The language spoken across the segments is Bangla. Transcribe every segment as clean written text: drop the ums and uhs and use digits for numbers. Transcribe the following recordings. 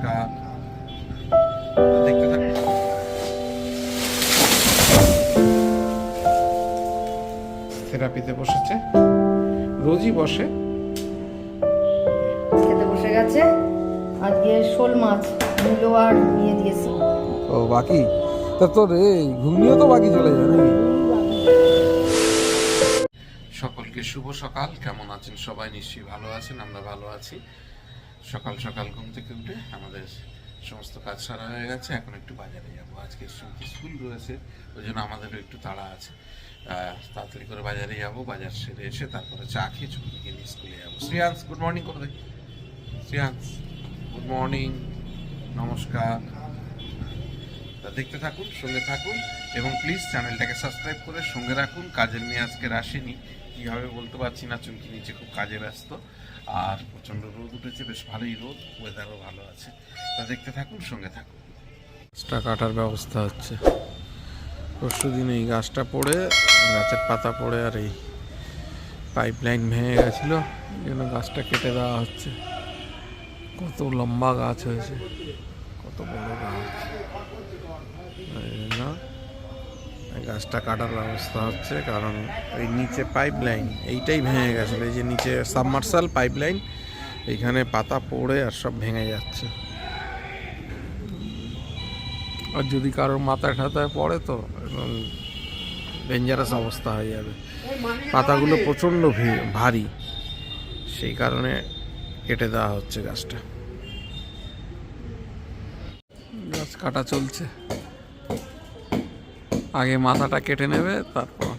নমস্কার, দেখতে থাকুন। থেরাপিতে বসেছে, রোজই বসে। খেতে বসে গেছে। আজকে শোল মাছ মূলো আর নিয়ে দিয়েছি। ও বাকি তা তোর এই ঘুমিয়ে তো বাকি চলে যায় নাকি? সকলকে শুভ সকাল। কেমন আছেন সবাই? নিশ্চয়ই ভালো আছেন, আমরা ভালো আছি। সকাল সকাল ঘুম থেকে উঠে আমাদের সমস্ত কাজ সারা হয়ে গেছে। এখন একটু বাজারে যাবো, আজকে স্কুল রয়েছে, ওই জন্য আমাদেরও একটু তাড়া আছে। তাড়াতাড়ি করে বাজারে যাব, বাজার সেরে এসে তারপরে চা খেয়ে ছুটিকে নিয়ে স্কুলে যাবো। শ্রেয়াংশ গুড মর্নিং করে দেখ। শ্রেয়াংশ গুড মর্নিং, নমস্কার। দেখতে থাকুন, সঙ্গে থাকুন এবং প্লিজ চ্যানেলটাকে সাবস্ক্রাইব করে সঙ্গে রাখুন। কাজের মেয়ে আজকের আসেনি, কীভাবে বলতে পারছি না, চুমকি নিচে খুব কাজে ব্যস্ত। আর প্রচণ্ড রোদ উঠেছে, বেশ ভালোই রোদ, ওয়েদারও ভালো আছে। তা দেখতে থাকুন, সঙ্গে থাকুন। গাছটা কাটার ব্যবস্থা হচ্ছে। পরশু দিন এই গাছটা পড়ে, গাছের পাতা পড়ে আর এই পাইপ লাইন ভেঙে গেছিলো, এই জন্য গাছটা কেটে দেওয়া হচ্ছে। কত লম্বা গাছ হয়েছে, কত বড় গাছ, এই জন্য এই গাছটা কাটার ব্যবস্থা হচ্ছে। কারণ এই নিচে পাইপ লাইন এইটাই ভেঙে গেছিলো, এই যে নিচে সাবমার্সাল পাইপ লাইন, এইখানে পাতা পড়ে আর সব ভেঙে যাচ্ছে। আর যদি কারোর মাথায় ঠাতায় পড়ে তো একদম ডেঞ্জারাস অবস্থা হয়ে যাবে। পাতাগুলো প্রচণ্ড ভারী, সেই কারণে কেটে দেওয়া হচ্ছে গাছটা। গাছ কাটা চলছে, আগে মাথাটা কেটে নেবে তারপর।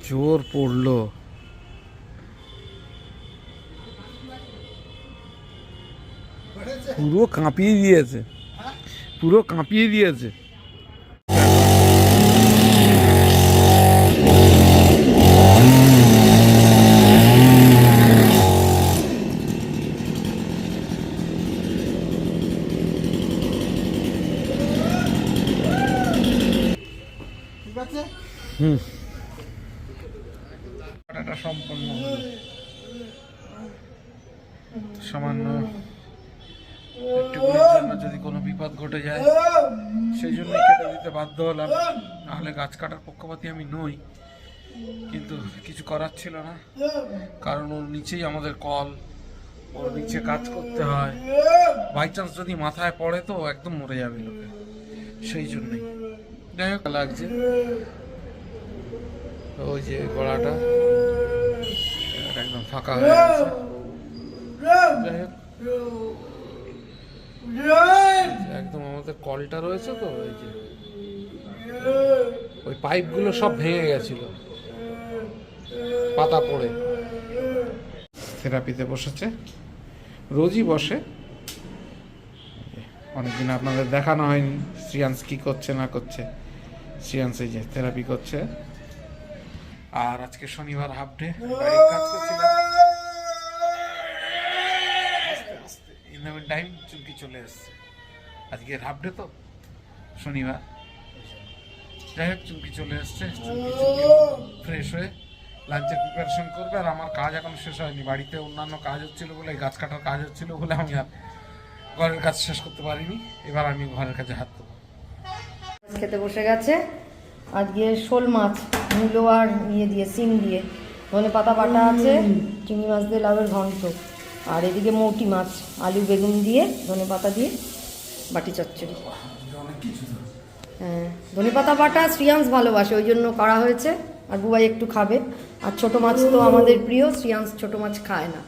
জোর পড়লো, পুরো কাঁপিয়ে দিয়েছে, পুরো কাঁপিয়ে দিয়েছে। হুম, কাটাটা সম্পন্ন হলো। সামান্য একটুকুনির জন্য যদি কোনো বিপদ ঘটে যায়, সেই জন্যই কেটে দিতে বাধ্য হলাম। নাহলে গাছ কাটার পক্ষপাতী আমি নই, কিন্তু কিছু করার ছিল না। কারণ ওর নিচেই আমাদের কল, ওর নিচে কাজ করতে হয়। বাই চান্স যদি মাথায় পড়ে তো একদম মরে যাবে লোকে, সেই জন্যই। যাই হোক, লাগছে ওই যে গলাটা একদম ফাঁকা হয়ে গেছে। যাই হোক, একদম আমাদের কলটা রয়েছে তো, ওই যে ওই পাইপগুলো সব ভেঙে গেছিল পাতা পড়ে। থেরাপিতে বসেছে, রোজই বসে। অনেকদিন আপনাদের দেখানো হয়নি শ্রিয়াংশ কি করছে না করছে। শ্রিয়াংশ এই যে থেরাপি করছে। আর আজকে শনিবার, হাফ ডে, বাড়ির কাজ করছিলাম। টাইম চুমকি চলে এসছে, আজকে হাফ ডে তো শনিবার। যাই হোক, চুমকি চলে এসছে। ফ্রেশ হয়ে লাঞ্চের প্রিপারেশন করবে। আর আমার কাজ এখনো শেষ হয়নি, বাড়িতে অন্যান্য কাজ হচ্ছিল বলে, গাছ কাটার কাজ হচ্ছিল বলে আমি আর ঘরের কাজ শেষ করতে পারিনি। এবার আমি ঘরের কাজে হাত দেবো। খেতে বসে গেছে। আজকে শোল মাছ মূলো আর নিয়ে দিয়ে সিম দিয়ে, ধনে পাতা বাটা আছে, চিংড়ি মাছ দিয়ে লাউয়ের ঘন্ট, আর এদিকে মৌটি মাছ আলু বেগুন দিয়ে ধনে পাতা দিয়ে বাটি চচ্চড়ি। হ্যাঁ, ধনে পাতা বাটা শ্রিয়াংশ ভালোবাসে, ওই জন্য করা হয়েছে। আর বুবাই একটু খাবে। আর ছোট মাছ তো আমাদের প্রিয়, শ্রিয়াংশ ছোট মাছ খায় না,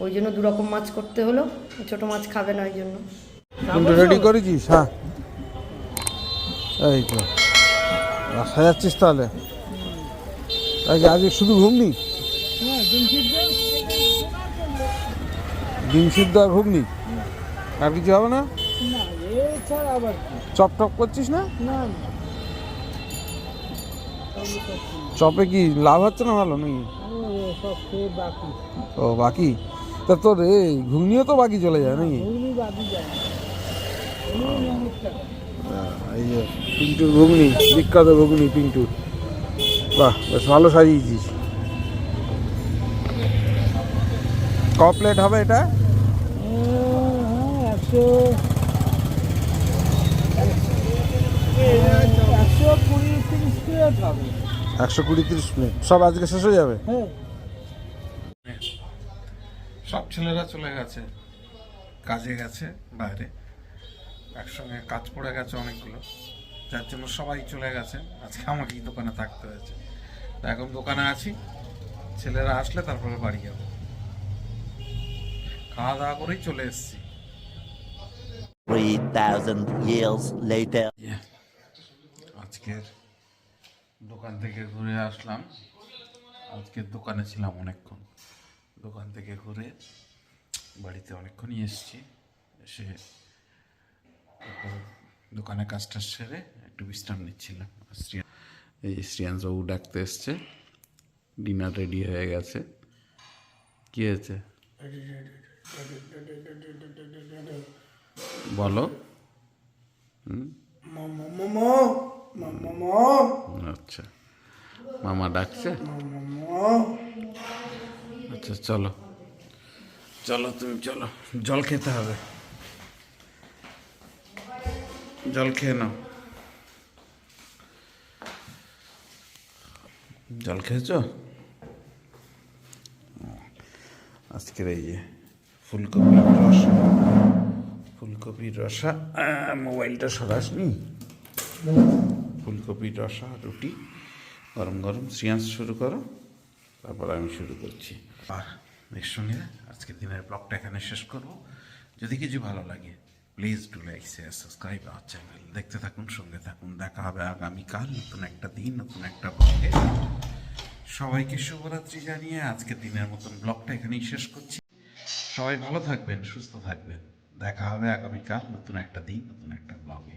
ওই জন্য দু রকম মাছ করতে হলো, ছোট মাছ খাবে না ওই জন্য। রেডি করেছিস? হ্যাঁ, এই তো সাজাচ্ছিস তাহলে। আজকে শুধু ঘুগনি, ডিম সিদ্ধ আর ঘুগনি, আর কিছু হবে না? চপ টপ করছিস না? চপে কি লাভ হচ্ছে না ভালো নাকি? ও বাকি, তা তোর এই ঘুগনিও তো বাকি চলে যায় নাকি? এই যে পিন্টুর ঘুগনি, বিখ্যাত ঘুগনি পিন্টুর। বাহ, বেশ ভালো সাজিয়েছিস। ক প্লেট হবে এটা? 120-30 প্লেট সব আজকে শেষ হয়ে যাবে? সব ছেলেরা চলে গেছে, কাজে গেছে বাইরে, একসঙ্গে কাজ পড়ে গেছে অনেকগুলো, যার জন্য সবাই চলে গেছে। আজকে আমাকেই দোকানে থাকতে হয়েছে। তা এখন দোকানে আছি, ছেলেরা আসলে তারপরে বাড়ি যাবো। খাওয়া দাওয়া করেই চলে এসেছি। 3,000 years later. আজকের দোকান থেকে ঘুরে আসলাম। আজকের দোকানে ছিলাম অনেকক্ষণ, দোকান থেকে ঘুরে বাড়িতে অনেকক্ষণই এসেছি। এসে দোকানে কাজটা সেরে একটু বিশ্রাম নিচ্ছিলাম। এই শ্রিয়াংশ বাবু ডাকতে এসছে, ডিনার রেডি হয়ে গেছে। কি হয়েছে বলো? আচ্ছা, মামা ডাকছে। আচ্ছা চলো চলো, তুমি চলো, জল খেতে হবে, জল খেয়ে নাও। জল খেয়েছো? আজকের এই যে ফুলকপির রসা, ফুলকপির রসা, মোবাইলটা সরাসনি। ফুলকপির রসা, রুটি, গরম গরম। শ্রিয়াংশ শুরু করো, তারপর আমি শুরু করছি। আর এর সঙ্গে আজকের দিনের ব্লগটা এখানে শেষ করব। যদি কিছু ভালো লাগে please do like, share, subscribe our channel. দেখতে থাকুন, সঙ্গে থাকুন। দেখা হবে আগামীকাল নতুন একটা দিন, নতুন একটা ব্লগে। সবাইকে শুভরাত্রি জানিয়ে আজকের দিনের মতন ব্লগটা এখানেই শেষ করছি। সবাই ভালো থাকবেন, সুস্থ থাকবেন। দেখা হবে আগামীকাল নতুন একটা দিন, নতুন একটা ব্লগে।